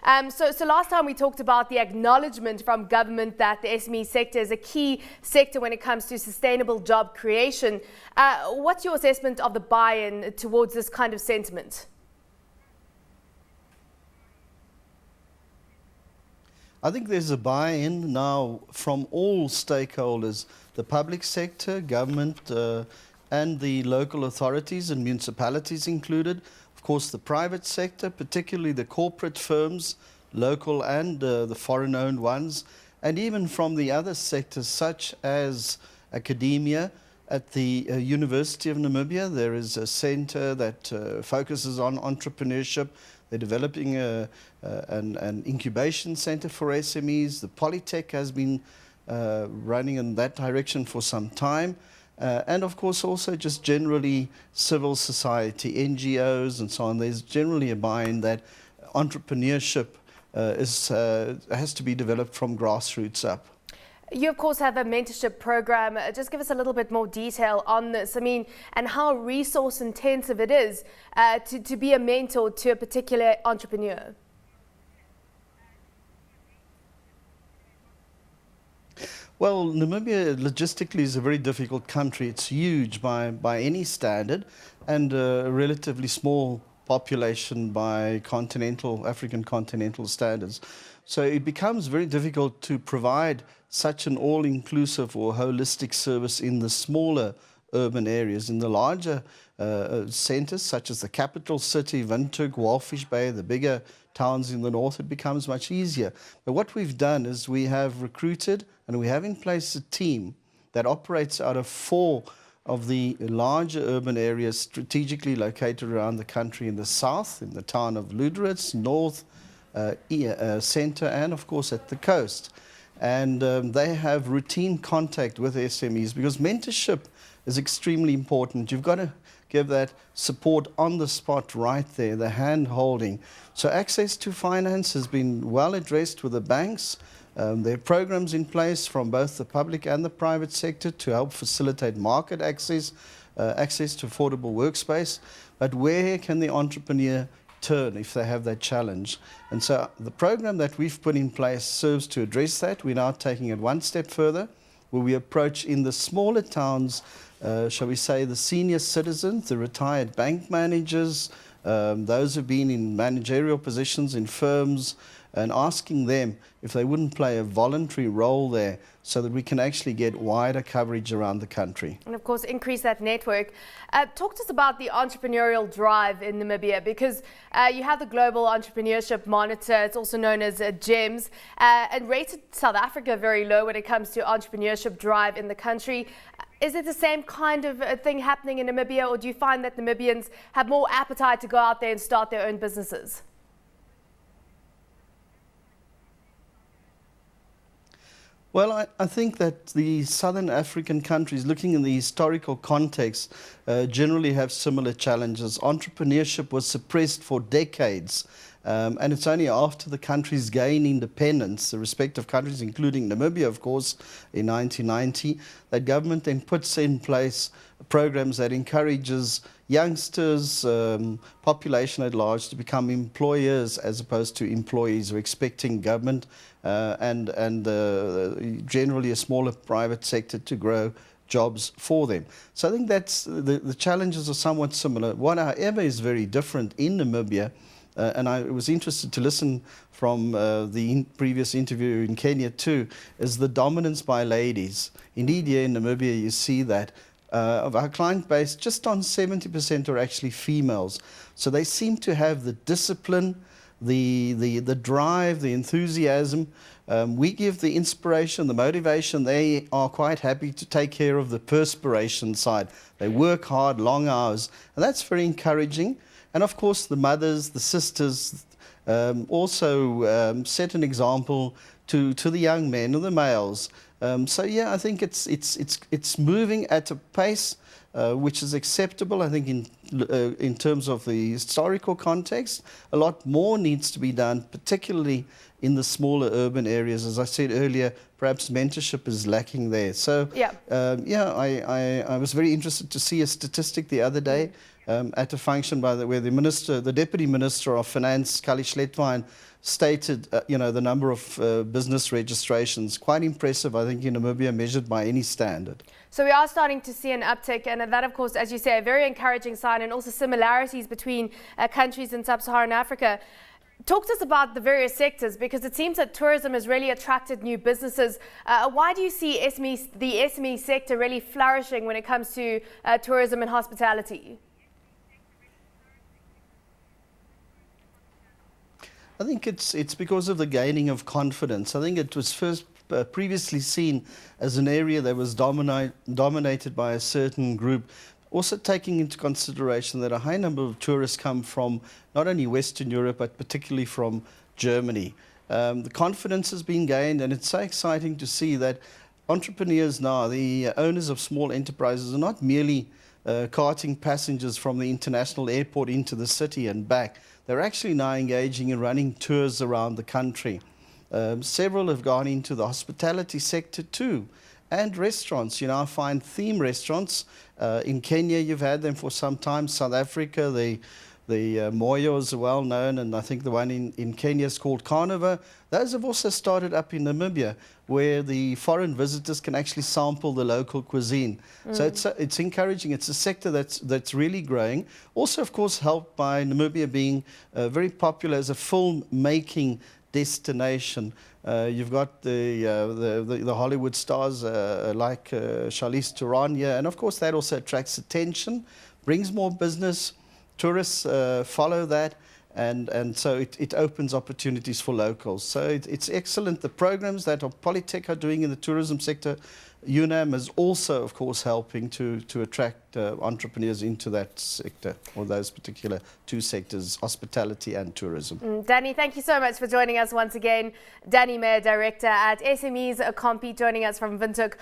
So last time we talked about the acknowledgement from government that the SME sector is a key sector when it comes to sustainable job creation. What's your assessment of the buy-in towards this kind of sentiment? I think there's a buy-in now from all stakeholders, the public sector, government, and the local authorities and municipalities included. Of course, the private sector, particularly the corporate firms, local and the foreign-owned ones, and even from the other sectors such as academia. At the University of Namibia, there is a center that focuses on entrepreneurship. They're developing an incubation center for SMEs. The Polytech has been running in that direction for some time. And of course also just generally civil society, NGOs and so on. There's generally a buy-in that entrepreneurship has to be developed from grassroots up. You, of course, have a mentorship program. Just give us a little bit more detail on this. I mean, and how resource intensive it is to be a mentor to a particular entrepreneur. Well, Namibia logistically is a very difficult country. It's huge by any standard and a relatively small population by African continental standards. So it becomes very difficult to provide such an all-inclusive or holistic service in the smaller urban areas. In the larger centers, such as the capital city, Windhoek, Walvis Bay, the bigger towns in the north, it becomes much easier. But what we've done is we have recruited and we have in place a team that operates out of 4 of the larger urban areas strategically located around the country in the south, in the town of Luderitz, north, center, and of course at the coast. And they have routine contact with SMEs because mentorship is extremely important. You've got to give that support on the spot right there, the hand-holding. So access to finance has been well addressed with the banks. There are programs in place from both the public and the private sector to help facilitate market access, access to affordable workspace. But where can the entrepreneur turn if they have that challenge? And so the program that we've put in place serves to address that. We're now taking it one step further, where we approach in the smaller towns, shall we say, the senior citizens, the retired bank managers, those who've been in managerial positions in firms, and asking them if they wouldn't play a voluntary role there so that we can actually get wider coverage around the country. And of course, increase that network. Talk to us about the entrepreneurial drive in Namibia, because you have the Global Entrepreneurship Monitor, it's also known as GEMS, and rated South Africa very low when it comes to entrepreneurship drive in the country. Is it the same kind of thing happening in Namibia, or do you find that Namibians have more appetite to go out there and start their own businesses? Well, I think that the Southern African countries, looking in the historical context, generally have similar challenges. Entrepreneurship was suppressed for decades, and it's only after the countries gain independence, the respective countries, including Namibia, of course, in 1990, that government then puts in place programs that encourages youngsters, population at large, to become employers as opposed to employees. We're expecting government and generally a smaller private sector to grow jobs for them. So I think that's the challenges are somewhat similar. What, however, is very different in Namibia, and I was interested to listen from the previous interview in Kenya too, is the dominance by ladies. Indeed, here in Namibia, you see that of our client base, just on 70% are actually females. So they seem to have the discipline, the drive, the enthusiasm. We give the inspiration, the motivation. They are quite happy to take care of the perspiration side. They work hard, long hours, and that's very encouraging. And of course, the mothers, the sisters also set an example to the young men or the males. So yeah, I think it's moving at a pace which is acceptable. I think in terms of the historical context, a lot more needs to be done, particularly in the smaller urban areas. As I said earlier, perhaps mentorship is lacking there. So yeah, I was very interested to see a statistic the other day at a function where the Deputy Minister of Finance, Kali Schletwijn, stated, the number of business registrations. Quite impressive, I think, in Namibia, measured by any standard. So we are starting to see an uptick, and that, of course, as you say, a very encouraging sign, and also similarities between countries in sub-Saharan Africa. Talk to us about the various sectors, because it seems that tourism has really attracted new businesses. Why do you see the SME sector really flourishing when it comes to tourism and hospitality? I think it's because of the gaining of confidence. I think it was first previously seen as an area that was dominated by a certain group, also taking into consideration that a high number of tourists come from not only Western Europe, but particularly from Germany. The confidence has been gained, and it's so exciting to see that entrepreneurs now, the owners of small enterprises, are not merely carting passengers from the international airport into the city and back. They're actually now engaging in running tours around the country. Several have gone into the hospitality sector too, and restaurants. I find theme restaurants. In Kenya, you've had them for some time. South Africa, the Moyo is well known, and I think the one in Kenya is called Carnival. Those have also started up in Namibia, where the foreign visitors can actually sample the local cuisine. So it's encouraging. It's a sector that's really growing. Also, of course, helped by Namibia being very popular as a film-making destination. You've got the Hollywood stars like Charlize Theron here, and of course that also attracts attention, brings more business. Tourists follow that, and so it opens opportunities for locals. So it's excellent. The programs that Polytech are doing in the tourism sector, UNAM is also, of course, helping to attract entrepreneurs into that sector, or those particular two sectors, hospitality and tourism. Danny, thank you so much for joining us once again. Danny Meyer, Director at SMEs Compete, joining us from Windhoek.